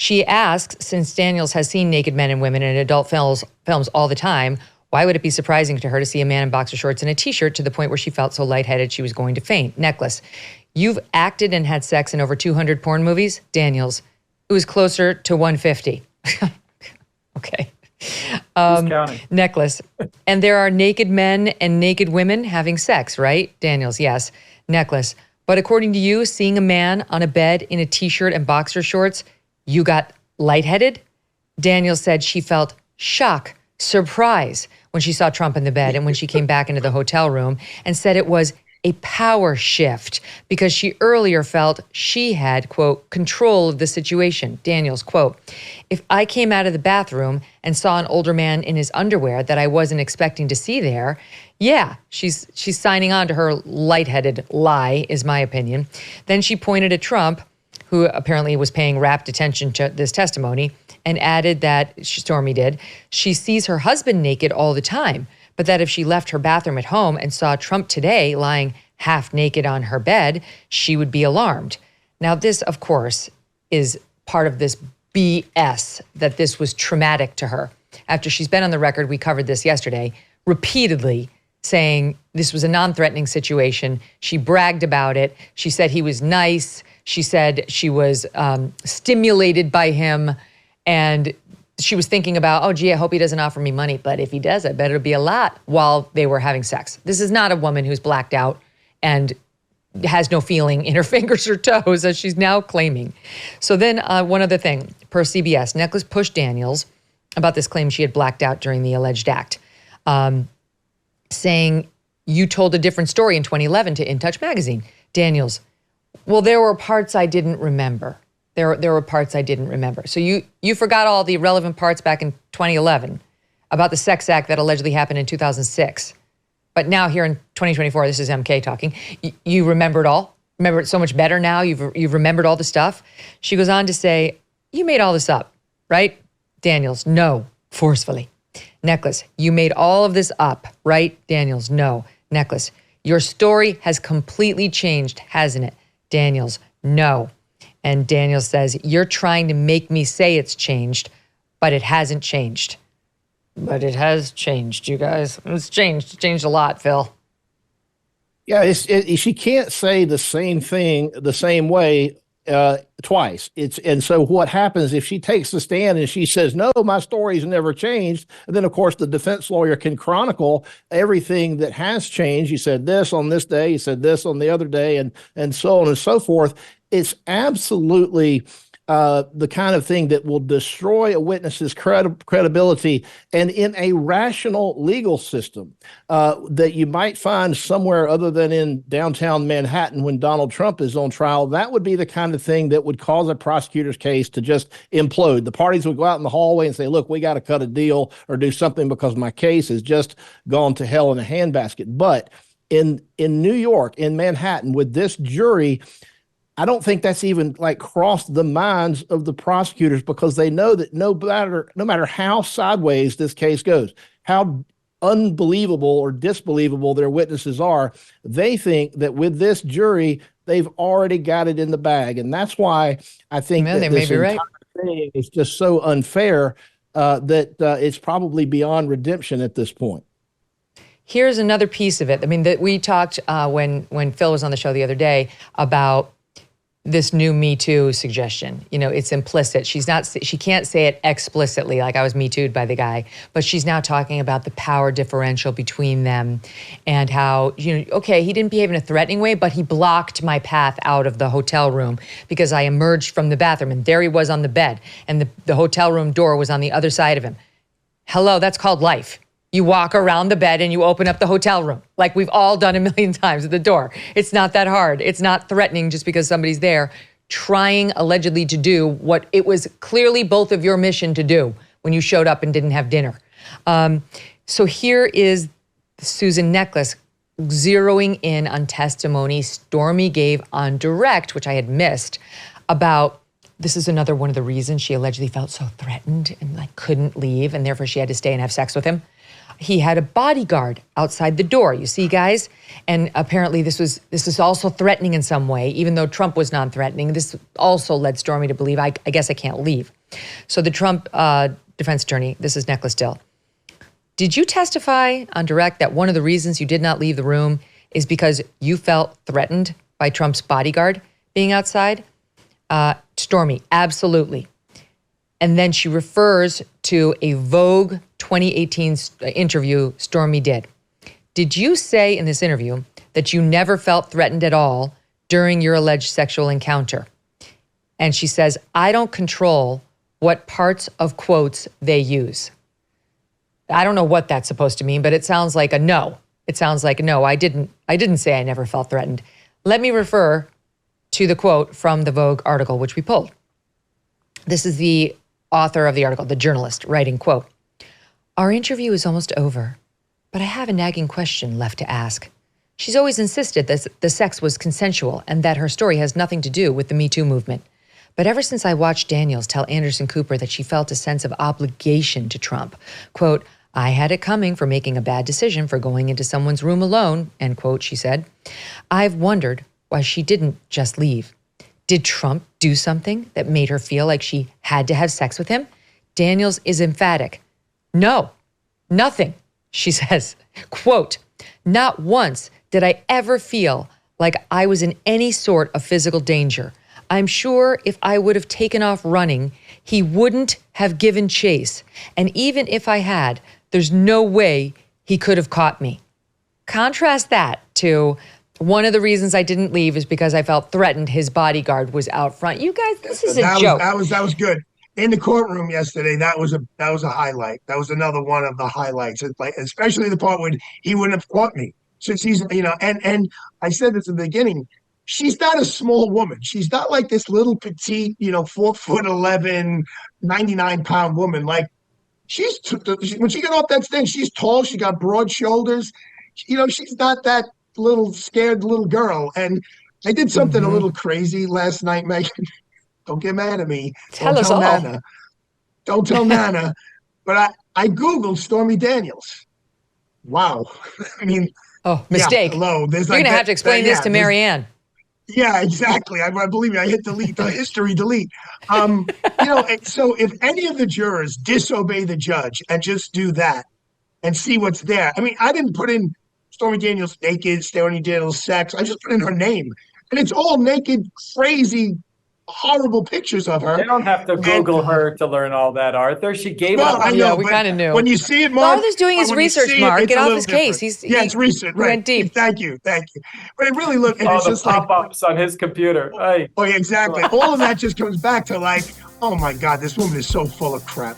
She asks, since Daniels has seen naked men and women in adult films all the time, why would it be surprising to her to see a man in boxer shorts and a t-shirt to the point where she felt so lightheaded she was going to faint? Necklace, you've acted and had sex in over 200 porn movies? Daniels, it was closer to 150. Okay. Necklace, and there are naked men and naked women having sex, right? Daniels, yes. Necklace, but according to you, seeing a man on a bed in a t-shirt and boxer shorts, you got lightheaded? Daniels said she felt shock, surprise when she saw Trump in the bed and when she came back into the hotel room, and said it was a power shift because she earlier felt she had, quote, control of the situation. Daniels, quote, if I came out of the bathroom and saw an older man in his underwear that I wasn't expecting to see there, yeah, she's signing on to her lightheaded lie, is my opinion. Then she pointed at Trump, who apparently was paying rapt attention to this testimony, and added that, Stormy did, she sees her husband naked all the time, but that if she left her bathroom at home and saw Trump today lying half naked on her bed, she would be alarmed. Now, this, of course, is part of this BS, that this was traumatic to her. After she's been on the record, we covered this yesterday, repeatedly saying this was a non-threatening situation. She bragged about it. She said he was nice. She said she was stimulated by him. And she was thinking about, oh, gee, I hope he doesn't offer me money. But if he does, I bet it'll be a lot, while they were having sex. This is not a woman who's blacked out and has no feeling in her fingers or toes, as she's now claiming. So then one other thing, per CBS, Necklace pushed Daniels about this claim she had blacked out during the alleged act, saying, you told a different story in 2011 to In Touch magazine. Daniels, well, there were parts I didn't remember. There were parts I didn't remember. So you forgot all the relevant parts back in 2011 about the sex act that allegedly happened in 2006. But now here in 2024, this is MK talking, you remember it all? Remember it so much better now? You've remembered all the stuff? She goes on to say, you made all this up, right? Daniels, no, forcefully. Necklace, you made all of this up, right? Daniels, no. Necklace, your story has completely changed, hasn't it? Daniels, no. And Daniels says, you're trying to make me say it's changed, but it hasn't changed. But it has changed, you guys. It's changed. It's changed a lot, Phil. Yeah, she can't say the same thing the same way twice. And so what happens if she takes the stand and she says, no, my story's never changed, and then of course the defense lawyer can chronicle everything that has changed. You said this on this day, you said this on the other day, and so on and so forth. It's absolutely the kind of thing that will destroy a witness's credibility. And in a rational legal system that you might find somewhere other than in downtown Manhattan when Donald Trump is on trial, that would be the kind of thing that would cause a prosecutor's case to just implode. The parties would go out in the hallway and say, look, we got to cut a deal or do something because my case has just gone to hell in a handbasket. But in New York, in Manhattan, with this jury, I don't think that's even like crossed the minds of the prosecutors, because they know that no matter how sideways this case goes, how unbelievable or disbelievable their witnesses are, they think that with this jury, they've already got it in the bag. And that's why I think that this entire thing is just so unfair that it's probably beyond redemption at this point. Here's another piece of it. I mean, that we talked when Phil was on the show the other day about this new Me Too suggestion. You know, it's implicit. She can't say it explicitly, like I was Me Too'd by the guy, but she's now talking about the power differential between them and how, you know, okay, he didn't behave in a threatening way, but he blocked my path out of the hotel room because I emerged from the bathroom and there he was on the bed and the hotel room door was on the other side of him. Hello, that's called life. You walk around the bed and you open up the hotel room, like we've all done a million times at the door. It's not that hard. It's not threatening just because somebody's there trying allegedly to do what it was clearly both of your mission to do when you showed up and didn't have dinner. So here is Susan Necklace zeroing in on testimony Stormy gave on direct, which I had missed, about this is another one of the reasons she allegedly felt so threatened and like couldn't leave and therefore she had to stay and have sex with him. he had a bodyguard outside the door. You see, guys? And apparently this is also threatening in some way, even though Trump was non-threatening. This also led Stormy to believe, I guess I can't leave. So the Trump defense attorney, this is Necklace Dill. Did you testify on direct that one of the reasons you did not leave the room is because you felt threatened by Trump's bodyguard being outside? Stormy, absolutely. And then she refers to a Vogue 2018 interview Stormy did. Did you say in this interview that you never felt threatened at all during your alleged sexual encounter? And she says, I don't control what parts of quotes they use. I don't know what that's supposed to mean, but it sounds like a no. It sounds like no, I didn't say I never felt threatened. Let me refer to the quote from the Vogue article, which we pulled. This is the author of the article, the journalist, writing, quote, our interview is almost over, but I have a nagging question left to ask. She's always insisted that the sex was consensual and that her story has nothing to do with the Me Too movement. But ever since I watched Daniels tell Anderson Cooper that she felt a sense of obligation to Trump, quote, I had it coming for making a bad decision for going into someone's room alone, end quote, she said. I've wondered why she didn't just leave. Did Trump do something that made her feel like she had to have sex with him? Daniels is emphatic. No, nothing, she says. Quote, not once did I ever feel like I was in any sort of physical danger. I'm sure if I would have taken off running, he wouldn't have given chase. And even if I had, there's no way he could have caught me. Contrast that to one of the reasons I didn't leave is because I felt threatened. His bodyguard was out front. You guys, this is a joke. That was good. In the courtroom yesterday, that was a highlight. That was another one of the highlights. It's like, especially the part when he wouldn't have caught me. Since he's, and I said this in the beginning, she's not a small woman. She's not like this little petite, 4'11", 99-pound woman. Like when she got off that stage, she's tall. She got broad shoulders. She's not that little scared little girl. And I did something a little crazy last night, Megyn. Don't get mad at me. Tell us all. Nana. Don't tell Nana. But I Googled Stormy Daniels. Wow. I mean. Oh, mistake. Yeah, hello. You're going to have to explain this to Marianne. Yeah, exactly. I believe me. I hit delete, the history delete. So if any of the jurors disobey the judge and just do that and see what's there. I mean, I didn't put in Stormy Daniels naked, Stormy Daniels sex. I just put in her name. And it's all naked, crazy, horrible pictures of her. They don't have to Google her to learn all that, Arthur. She gave up. I know, we kind of knew. When you see it, Mark. Arthur's doing his research, Mark. Get off his case. It's research. Right. Went deep. Thank you. But it really looked. And it's the just pop-ups on his computer. Hey. Oh, yeah, exactly. All of that just comes back to like, oh my God, this woman is so full of crap.